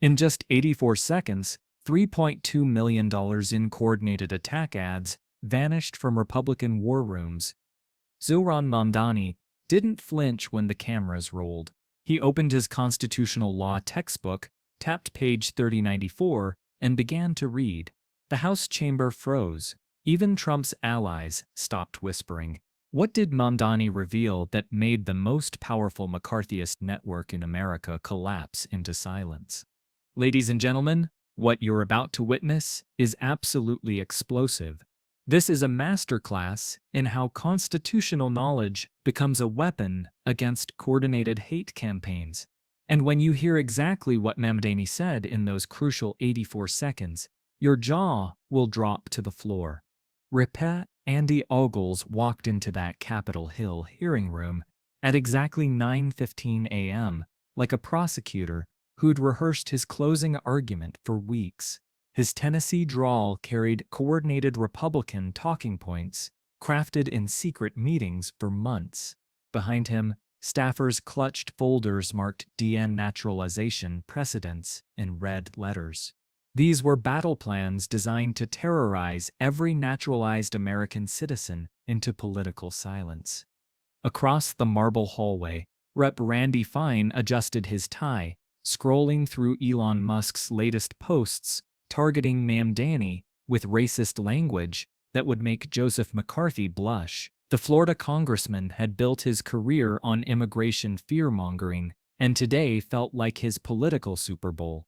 In just 84 seconds, $3.2 million in coordinated attack ads vanished from Republican war rooms. Zohran Mamdani didn't flinch when the cameras rolled. He opened his constitutional law textbook, tapped page 3094, and began to read. The House chamber froze. Even Trump's allies stopped whispering. What did Mamdani reveal that made the most powerful McCarthyist network in America collapse into silence? Ladies and gentlemen, what you're about to witness is absolutely explosive. This is a masterclass in how constitutional knowledge becomes a weapon against coordinated hate campaigns. And when you hear exactly what Mamdani said in those crucial 84 seconds, your jaw will drop to the floor. Rep. Andy Ogles walked into that Capitol Hill hearing room at exactly 9:15 a.m. like a prosecutor who'd rehearsed his closing argument for weeks. His Tennessee drawl carried coordinated Republican talking points crafted in secret meetings for months. Behind him, staffers clutched folders marked denaturalization precedents in red letters. These were battle plans designed to terrorize every naturalized American citizen into political silence. Across the marble hallway, Rep. Randy Fine adjusted his tie, scrolling through Elon Musk's latest posts targeting Mamdani with racist language that would make Joseph McCarthy blush. The Florida congressman had built his career on immigration fear-mongering and today felt like his political Super Bowl.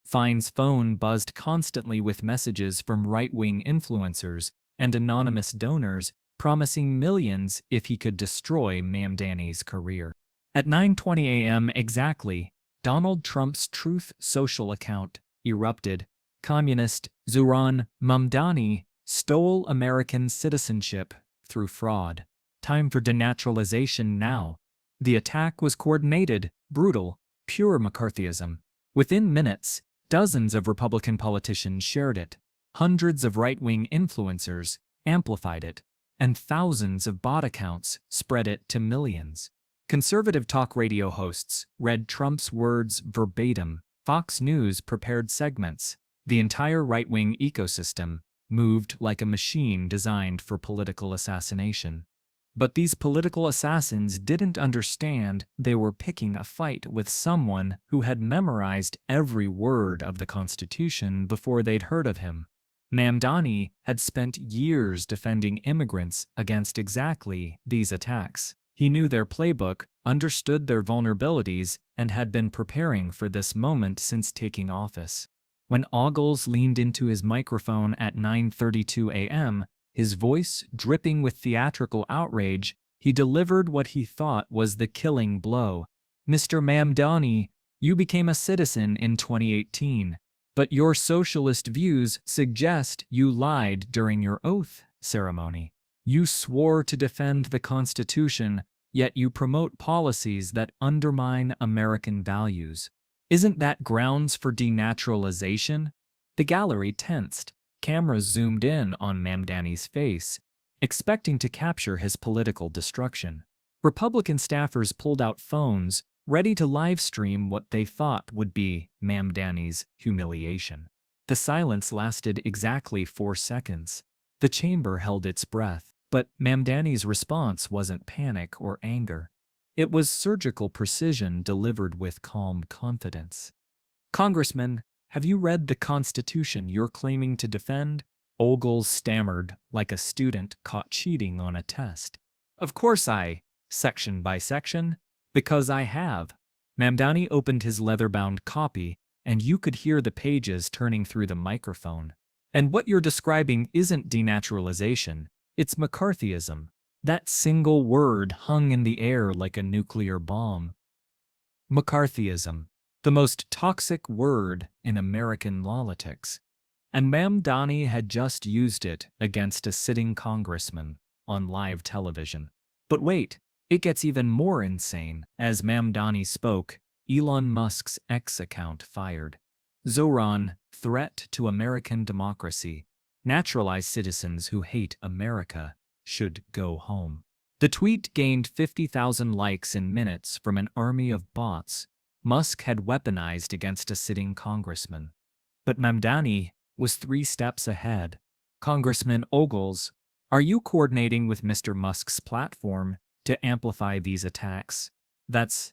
Fine's phone buzzed constantly with messages from right-wing influencers and anonymous donors promising millions if he could destroy Mamdani's career. At 9:20 a.m. exactly, Donald Trump's Truth Social account erupted. Communist Zohran Mamdani stole American citizenship through fraud. Time for denaturalization now. The attack was coordinated, brutal, pure McCarthyism. Within minutes, dozens of Republican politicians shared it. Hundreds of right-wing influencers amplified it, and thousands of bot accounts spread it to millions. Conservative talk radio hosts read Trump's words verbatim. Fox News prepared segments. The entire right-wing ecosystem moved like a machine designed for political assassination. But these political assassins didn't understand they were picking a fight with someone who had memorized every word of the Constitution before they'd heard of him. Mamdani had spent years defending immigrants against exactly these attacks. He knew their playbook, understood their vulnerabilities, and had been preparing for this moment since taking office. When Ogles leaned into his microphone at 9:32 a.m., his voice dripping with theatrical outrage, he delivered what he thought was the killing blow. Mr. Mamdani, you became a citizen in 2018, but your socialist views suggest you lied during your oath ceremony. You swore to defend the Constitution, yet you promote policies that undermine American values. Isn't that grounds for denaturalization? The gallery tensed. Cameras zoomed in on Mamdani's face, expecting to capture his political destruction. Republican staffers pulled out phones, ready to live-stream what they thought would be Mamdani's humiliation. The silence lasted exactly 4 seconds. The chamber held its breath, but Mamdani's response wasn't panic or anger. It was surgical precision delivered with calm confidence. Congressman, have you read the Constitution you're claiming to defend? Ogles stammered like a student caught cheating on a test. Of course section by section, because I have. Mamdani opened his leather-bound copy, and you could hear the pages turning through the microphone. And what you're describing isn't denaturalization, it's McCarthyism. That single word hung in the air like a nuclear bomb. McCarthyism, the most toxic word in American politics. And Mamdani had just used it against a sitting congressman on live television. But wait, it gets even more insane. As Mamdani spoke, Elon Musk's X account fired. Zohran, threat to American democracy. Naturalized citizens who hate America should go home. The tweet gained 50,000 likes in minutes from an army of bots, Musk had weaponized against a sitting congressman. But Mamdani was 3 steps ahead. Congressman Ogles, are you coordinating with Mr. Musk's platform to amplify these attacks? That's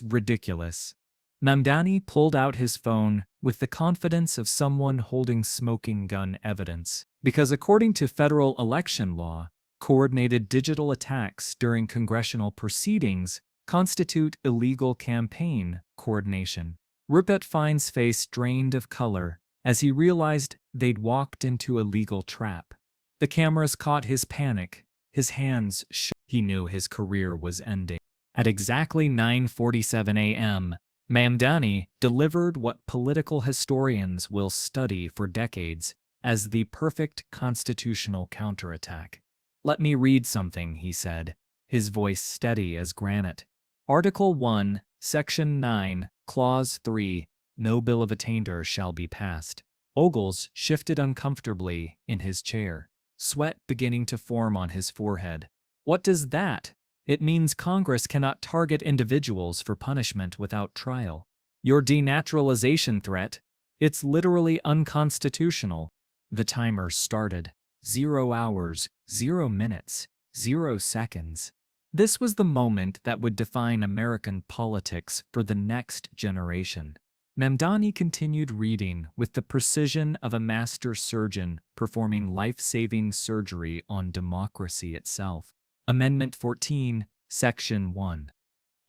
ridiculous. Mamdani pulled out his phone with the confidence of someone holding smoking gun evidence, because according to federal election law, coordinated digital attacks during congressional proceedings constitute illegal campaign coordination. Rupert Fine's face drained of color as he realized they'd walked into a legal trap. The cameras caught his panic. His hands shook. He knew his career was ending. At exactly 9:47 a.m., Mamdani delivered what political historians will study for decades as the perfect constitutional counterattack. "Let me read something," he said, his voice steady as granite. Article 1, Section 9, Clause 3, no bill of attainder shall be passed. Ogles shifted uncomfortably in his chair, sweat beginning to form on his forehead. What does that? It means Congress cannot target individuals for punishment without trial. Your denaturalization threat, it's literally unconstitutional. The timer started. 0 hours, 0 minutes, 0 seconds. This was the moment that would define American politics for the next generation. Mamdani continued reading with the precision of a master surgeon performing life-saving surgery on democracy itself. Amendment 14, Section 1.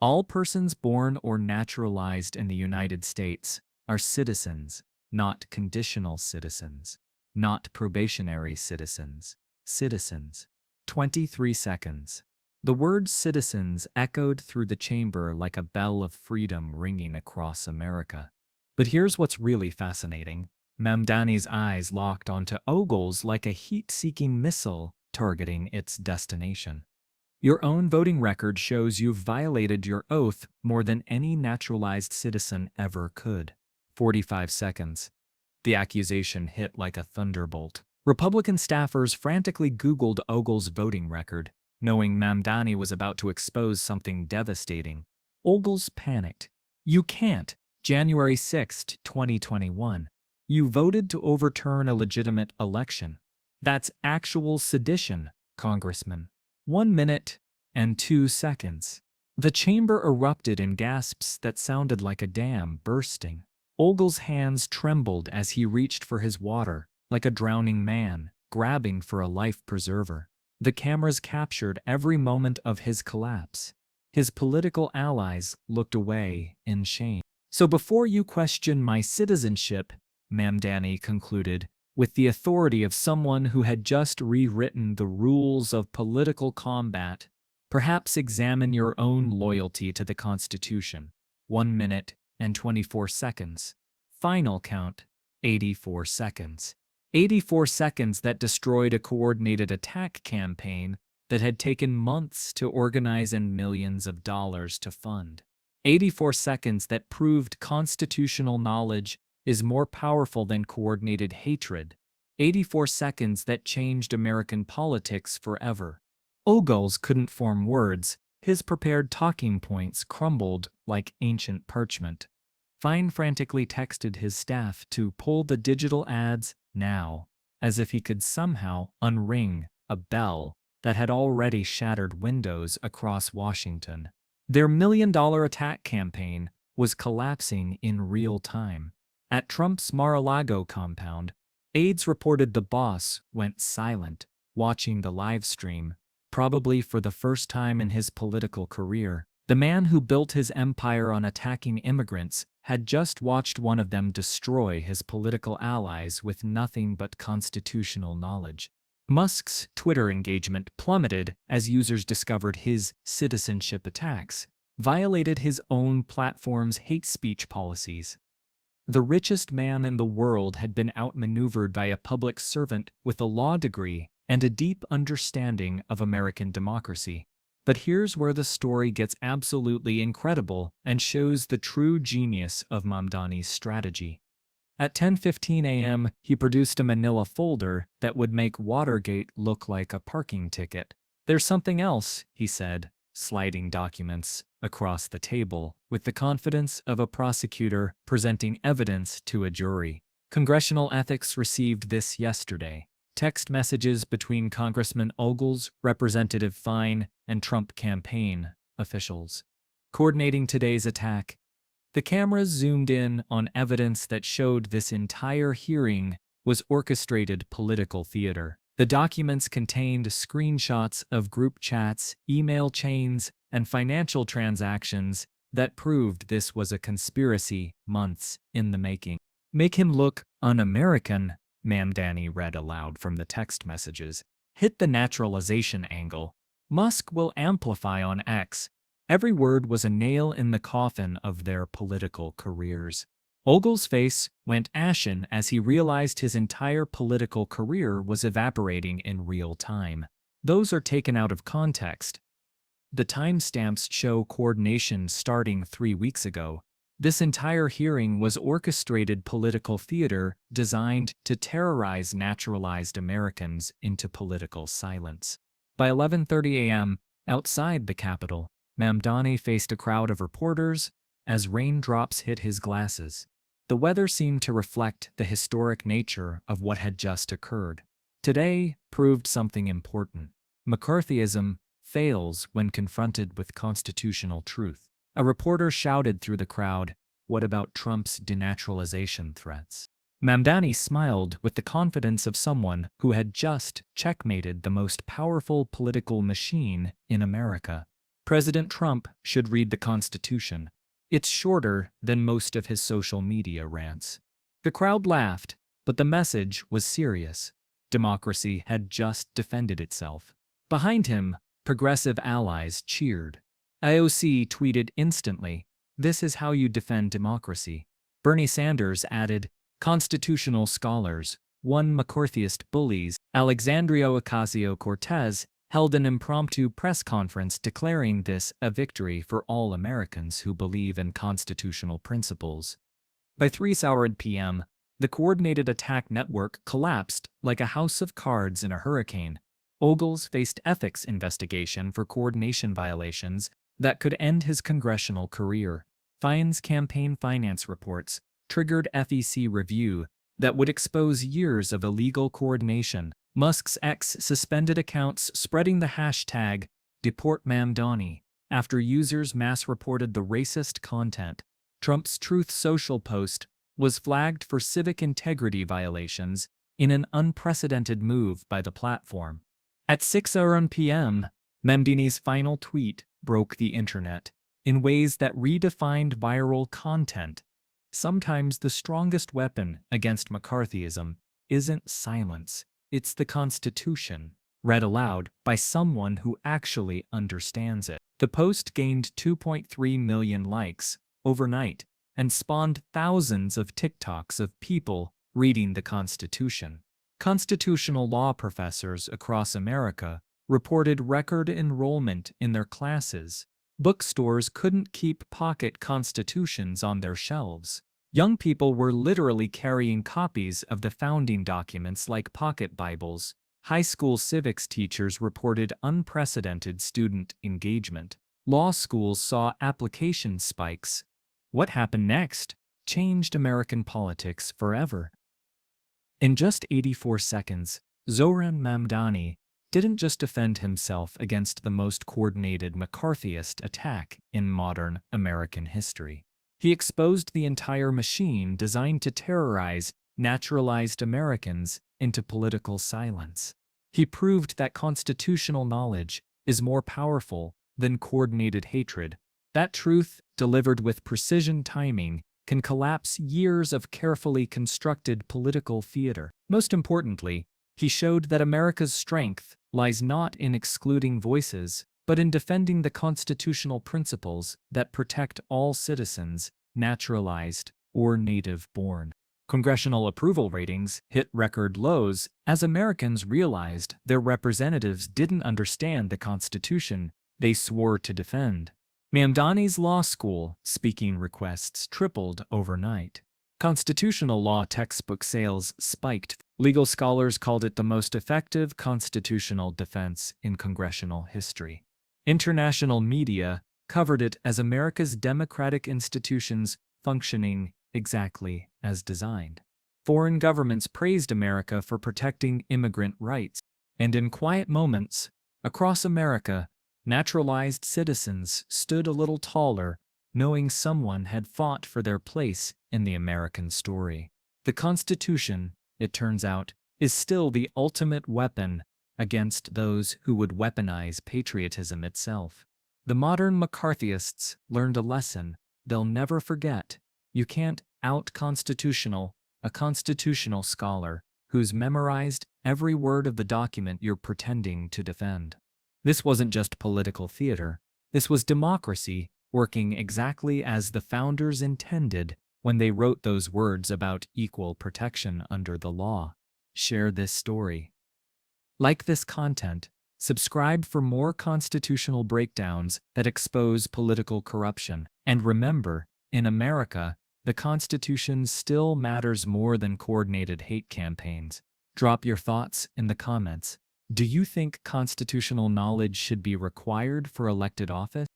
All persons born or naturalized in the United States are citizens, not conditional citizens, not probationary citizens, citizens. 23 seconds. The word citizens echoed through the chamber like a bell of freedom ringing across America. But here's what's really fascinating. Mamdani's eyes locked onto Ogles like a heat-seeking missile targeting its destination. Your own voting record shows you've violated your oath more than any naturalized citizen ever could. 45 seconds. The accusation hit like a thunderbolt. Republican staffers frantically Googled Ogles' voting record, knowing Mamdani was about to expose something devastating. Ogles panicked. "You can't. January 6, 2021. You voted to overturn a legitimate election. That's actual sedition, Congressman." 1 minute and 2 seconds. The chamber erupted in gasps that sounded like a dam bursting. Ogles' hands trembled as he reached for his water, like a drowning man, grabbing for a life preserver. The cameras captured every moment of his collapse. His political allies looked away in shame. "So before you question my citizenship," Mamdani concluded, with the authority of someone who had just rewritten the rules of political combat, perhaps examine your own loyalty to the Constitution. 1 minute and 24 seconds. Final count, 84 seconds. 84 seconds that destroyed a coordinated attack campaign that had taken months to organize and millions of dollars to fund. 84 seconds that proved constitutional knowledge is more powerful than coordinated hatred. 84 seconds that changed American politics forever. Ogles couldn't form words. His prepared talking points crumbled like ancient parchment. Fine frantically texted his staff to pull the digital ads now, as if he could somehow unring a bell that had already shattered windows across Washington. Their million-dollar attack campaign was collapsing in real time. At Trump's Mar-a-Lago compound, aides reported the boss went silent, watching the live stream. Probably for the first time in his political career, the man who built his empire on attacking immigrants had just watched one of them destroy his political allies with nothing but constitutional knowledge. Musk's Twitter engagement plummeted as users discovered his citizenship attacks violated his own platform's hate speech policies. The richest man in the world had been outmaneuvered by a public servant with a law degree and a deep understanding of American democracy. But here's where the story gets absolutely incredible and shows the true genius of Mamdani's strategy. At 10:15 a.m., he produced a manila folder that would make Watergate look like a parking ticket. "There's something else," he said, sliding documents across the table with the confidence of a prosecutor presenting evidence to a jury. Congressional ethics received this yesterday. Text messages between Congressman Ogles, Representative Fine, and Trump campaign officials. Coordinating today's attack, the cameras zoomed in on evidence that showed this entire hearing was orchestrated political theater. The documents contained screenshots of group chats, email chains, and financial transactions that proved this was a conspiracy months in the making. Make him look un-American, Mamdani read aloud from the text messages. Hit the naturalization angle. Musk will amplify on X. Every word was a nail in the coffin of their political careers. Ogle's face went ashen as he realized his entire political career was evaporating in real time. Those are taken out of context. The timestamps show coordination starting 3 weeks ago. This entire hearing was orchestrated political theater designed to terrorize naturalized Americans into political silence. By 11:30 a.m., outside the Capitol, Mamdani faced a crowd of reporters as raindrops hit his glasses. The weather seemed to reflect the historic nature of what had just occurred. Today proved something important. McCarthyism fails when confronted with constitutional truth. A reporter shouted through the crowd, "What about Trump's denaturalization threats?" Mamdani smiled with the confidence of someone who had just checkmated the most powerful political machine in America. President Trump should read the Constitution. It's shorter than most of his social media rants. The crowd laughed, but the message was serious. Democracy had just defended itself. Behind him, progressive allies cheered. AOC tweeted instantly, "This is how you defend democracy." Bernie Sanders added, "Constitutional scholars, one McCarthyist bullies." Alexandria Ocasio-Cortez held an impromptu press conference declaring this a victory for all Americans who believe in constitutional principles. By 3:00 p.m., the coordinated attack network collapsed like a house of cards in a hurricane. Ogles faced ethics investigation for coordination violations that could end his congressional career. Fine's campaign finance reports triggered FEC review that would expose years of illegal coordination. Musk's X suspended accounts spreading the hashtag #DeportMamdani after users mass-reported the racist content. Trump's Truth Social post was flagged for civic integrity violations in an unprecedented move by the platform. At 6:00 p.m., Mamdani's final tweet broke the internet in ways that redefined viral content. Sometimes the strongest weapon against McCarthyism isn't silence, it's the Constitution, read aloud by someone who actually understands it. The post gained 2.3 million likes overnight and spawned thousands of TikToks of people reading the Constitution. Constitutional law professors across America reported record enrollment in their classes. Bookstores couldn't keep pocket constitutions on their shelves. Young people were literally carrying copies of the founding documents like pocket Bibles. High school civics teachers reported unprecedented student engagement. Law schools saw application spikes. What happened next changed American politics forever. In just 84 seconds, Zohran Mamdani didn't just defend himself against the most coordinated McCarthyist attack in modern American history. He exposed the entire machine designed to terrorize naturalized Americans into political silence. He proved that constitutional knowledge is more powerful than coordinated hatred. That truth, delivered with precision timing, can collapse years of carefully constructed political theater. Most importantly, he showed that America's strength lies not in excluding voices, but in defending the constitutional principles that protect all citizens, naturalized or native-born. Congressional approval ratings hit record lows as Americans realized their representatives didn't understand the Constitution they swore to defend. Mamdani's law school speaking requests tripled overnight. Constitutional law textbook sales spiked. Legal scholars called it the most effective constitutional defense in congressional history. International media covered it as America's democratic institutions functioning exactly as designed. Foreign governments praised America for protecting immigrant rights, and in quiet moments, across America, naturalized citizens stood a little taller, knowing someone had fought for their place in the American story. The Constitution, it turns out, is still the ultimate weapon against those who would weaponize patriotism itself. The modern McCarthyists learned a lesson they'll never forget. You can't out-constitutional a constitutional scholar who's memorized every word of the document you're pretending to defend. This wasn't just political theater. This was democracy working exactly as the founders intended when they wrote those words about equal protection under the law. Share this story. Like this content, subscribe for more constitutional breakdowns that expose political corruption. And remember, in America, the Constitution still matters more than coordinated hate campaigns. Drop your thoughts in the comments. Do you think constitutional knowledge should be required for elected office?